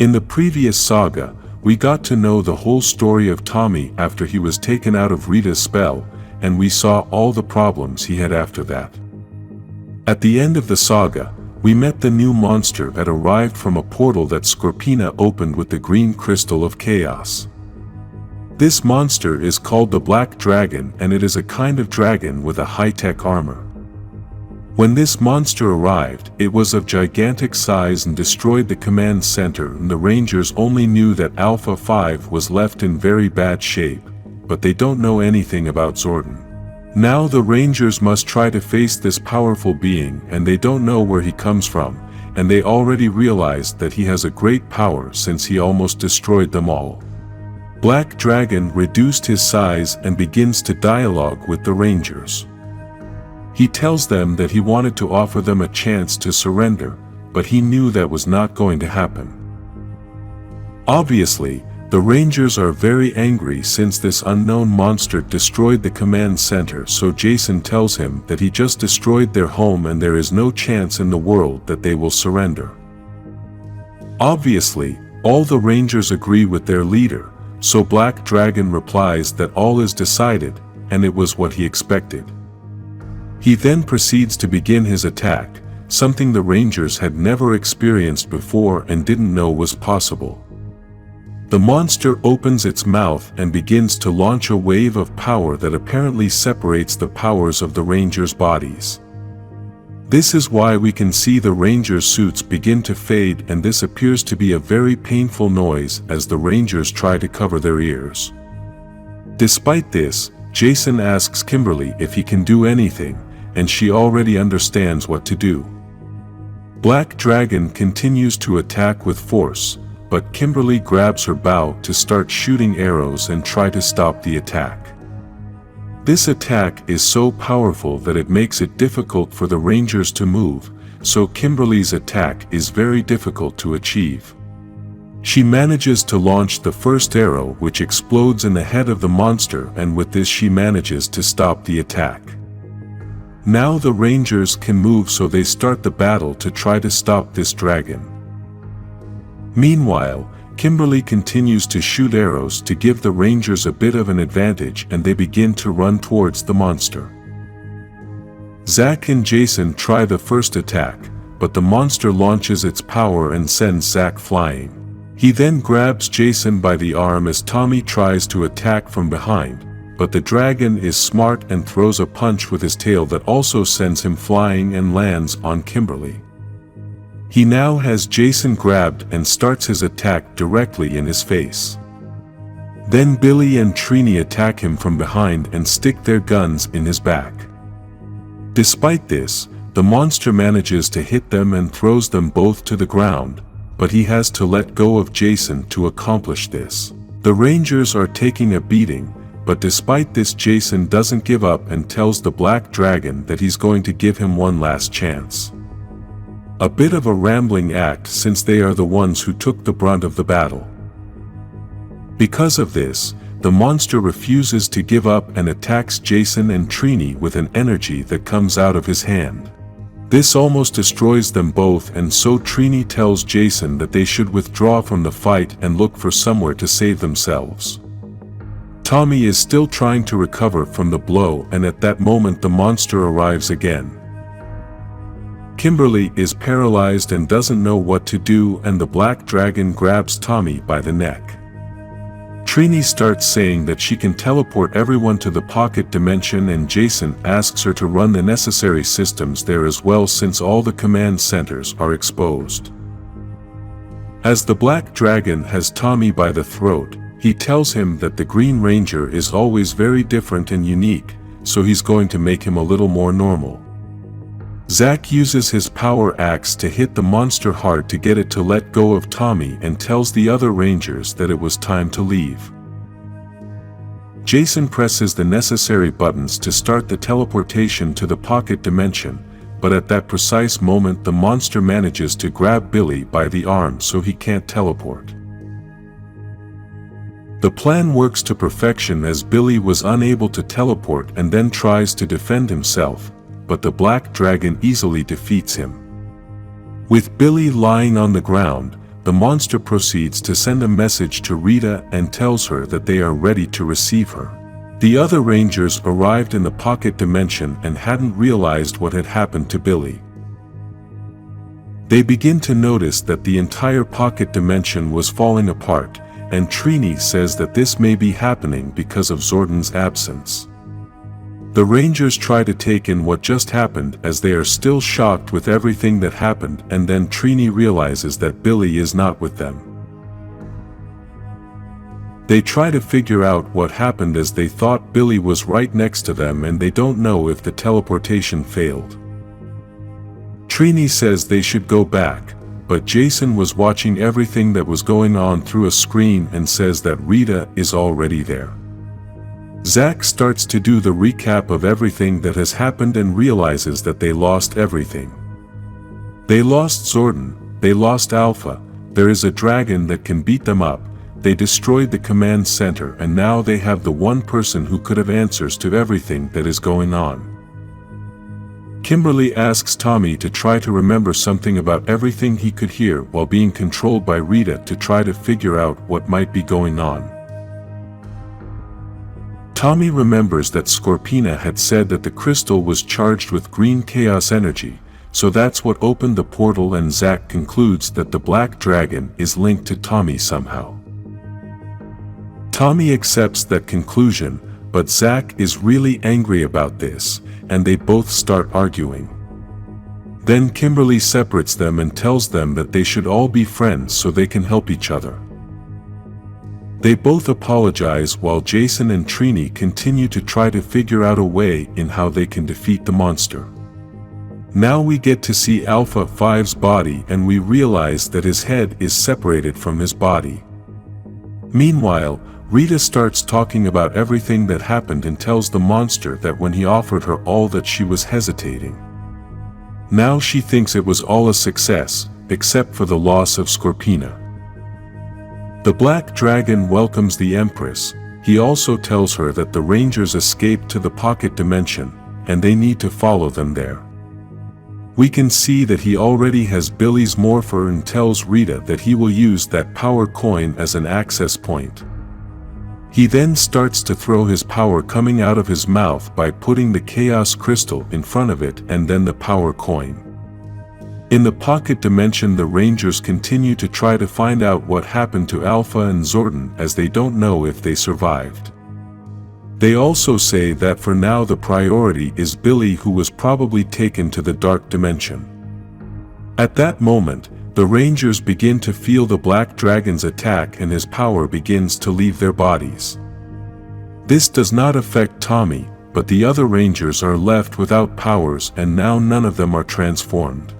In the previous saga, we got to know the whole story of Tommy after he was taken out of Rita's spell, and we saw all the problems he had after that. At the end of the saga, we met the new monster that arrived from a portal that Scorpina opened with the green crystal of chaos. This monster is called the Black Dragon, and it is a kind of dragon with a high-tech armor. When this monster arrived, it was of gigantic size and destroyed the command center, and the Rangers only knew that Alpha 5 was left in very bad shape, but they don't know anything about Zordon. Now the Rangers must try to face this powerful being, and they don't know where he comes from, and they already realized that he has a great power since he almost destroyed them all. Black Dragon reduced his size and begins to dialogue with the Rangers. He tells them that he wanted to offer them a chance to surrender, but he knew that was not going to happen. Obviously, the Rangers are very angry since this unknown monster destroyed the command center, so Jason tells him that he just destroyed their home and there is no chance in the world that they will surrender. Obviously, all the Rangers agree with their leader, so Black Dragon replies that all is decided, and it was what he expected. He then proceeds to begin his attack, something the Rangers had never experienced before and didn't know was possible. The monster opens its mouth and begins to launch a wave of power that apparently separates the powers of the Rangers' bodies. This is why we can see the Rangers' suits begin to fade, and this appears to be a very painful noise as the Rangers try to cover their ears. Despite this, Jason asks Kimberly if he can do anything, and she already understands what to do. Black Dragon continues to attack with force, but Kimberly grabs her bow to start shooting arrows and try to stop the attack. This attack is so powerful that it makes it difficult for the Rangers to move, so Kimberly's attack is very difficult to achieve. She manages to launch the first arrow, which explodes in the head of the monster, and with this she manages to stop the attack. Now the Rangers can move, so they start the battle to try to stop this dragon. Meanwhile, Kimberly continues to shoot arrows to give the Rangers a bit of an advantage, and they begin to run towards the monster. Zack and Jason try the first attack, but the monster launches its power and sends Zack flying. He then grabs Jason by the arm as Tommy tries to attack from behind, but the dragon is smart and throws a punch with his tail that also sends him flying and lands on Kimberly. He now has Jason grabbed and starts his attack directly in his face. Then Billy and Trini attack him from behind and stick their guns in his back. Despite this, the monster manages to hit them and throws them both to the ground, but he has to let go of Jason to accomplish this. The Rangers are taking a beating, but despite this Jason doesn't give up and tells the Black Dragon that he's going to give him one last chance. A bit of a rambling act since they are the ones who took the brunt of the battle. Because of this, the monster refuses to give up and attacks Jason and Trini with an energy that comes out of his hand. This almost destroys them both, and so Trini tells Jason that they should withdraw from the fight and look for somewhere to save themselves. Tommy is still trying to recover from the blow, and at that moment the monster arrives again. Kimberly is paralyzed and doesn't know what to do, and the Black Dragon grabs Tommy by the neck. Trini starts saying that she can teleport everyone to the pocket dimension, and Jason asks her to run the necessary systems there as well since all the command centers are exposed. As the Black Dragon has Tommy by the throat, he tells him that the Green Ranger is always very different and unique, so he's going to make him a little more normal. Zack uses his power axe to hit the monster hard to get it to let go of Tommy and tells the other Rangers that it was time to leave. Jason presses the necessary buttons to start the teleportation to the pocket dimension, but at that precise moment the monster manages to grab Billy by the arm so he can't teleport. The plan works to perfection as Billy was unable to teleport and then tries to defend himself, but the Black Dragon easily defeats him. With Billy lying on the ground, the monster proceeds to send a message to Rita and tells her that they are ready to receive her. The other Rangers arrived in the pocket dimension and hadn't realized what had happened to Billy. They begin to notice that the entire pocket dimension was falling apart, and Trini says that this may be happening because of Zordon's absence. The Rangers try to take in what just happened as they are still shocked with everything that happened, and then Trini realizes that Billy is not with them. They try to figure out what happened as they thought Billy was right next to them, and they don't know if the teleportation failed. Trini says they should go back, but Jason was watching everything that was going on through a screen and says that Rita is already there. Zack starts to do the recap of everything that has happened and realizes that they lost everything. They lost Zordon, they lost Alpha, there is a dragon that can beat them up, they destroyed the command center, and now they have the one person who could have answers to everything that is going on. Kimberly asks Tommy to try to remember something about everything he could hear while being controlled by Rita to try to figure out what might be going on. Tommy remembers that Scorpina had said that the crystal was charged with green chaos energy, so that's what opened the portal, and Zack concludes that the black dragon is linked to Tommy somehow. Tommy accepts that conclusion, but Zack is really angry about this, and they both start arguing. Then Kimberly separates them and tells them that they should all be friends so they can help each other. They both apologize while Jason and Trini continue to try to figure out a way in how they can defeat the monster. Now we get to see Alpha 5's body, and we realize that his head is separated from his body. Meanwhile, Rita starts talking about everything that happened and tells the monster that when he offered her all that she was hesitating. Now she thinks it was all a success, except for the loss of Scorpina. The black dragon welcomes the Empress. He also tells her that the Rangers escaped to the pocket dimension, and they need to follow them there. We can see that he already has Billy's morpher and tells Rita that he will use that power coin as an access point. He then starts to throw his power coming out of his mouth by putting the chaos crystal in front of it and then the power coin. In the pocket dimension, the Rangers continue to try to find out what happened to Alpha and Zordon, as they don't know if they survived. They also say that for now the priority is Billy, who was probably taken to the dark dimension. At that moment, the Rangers begin to feel the black dragon's attack and his power begins to leave their bodies. This does not affect Tommy, but the other Rangers are left without powers, and now none of them are transformed.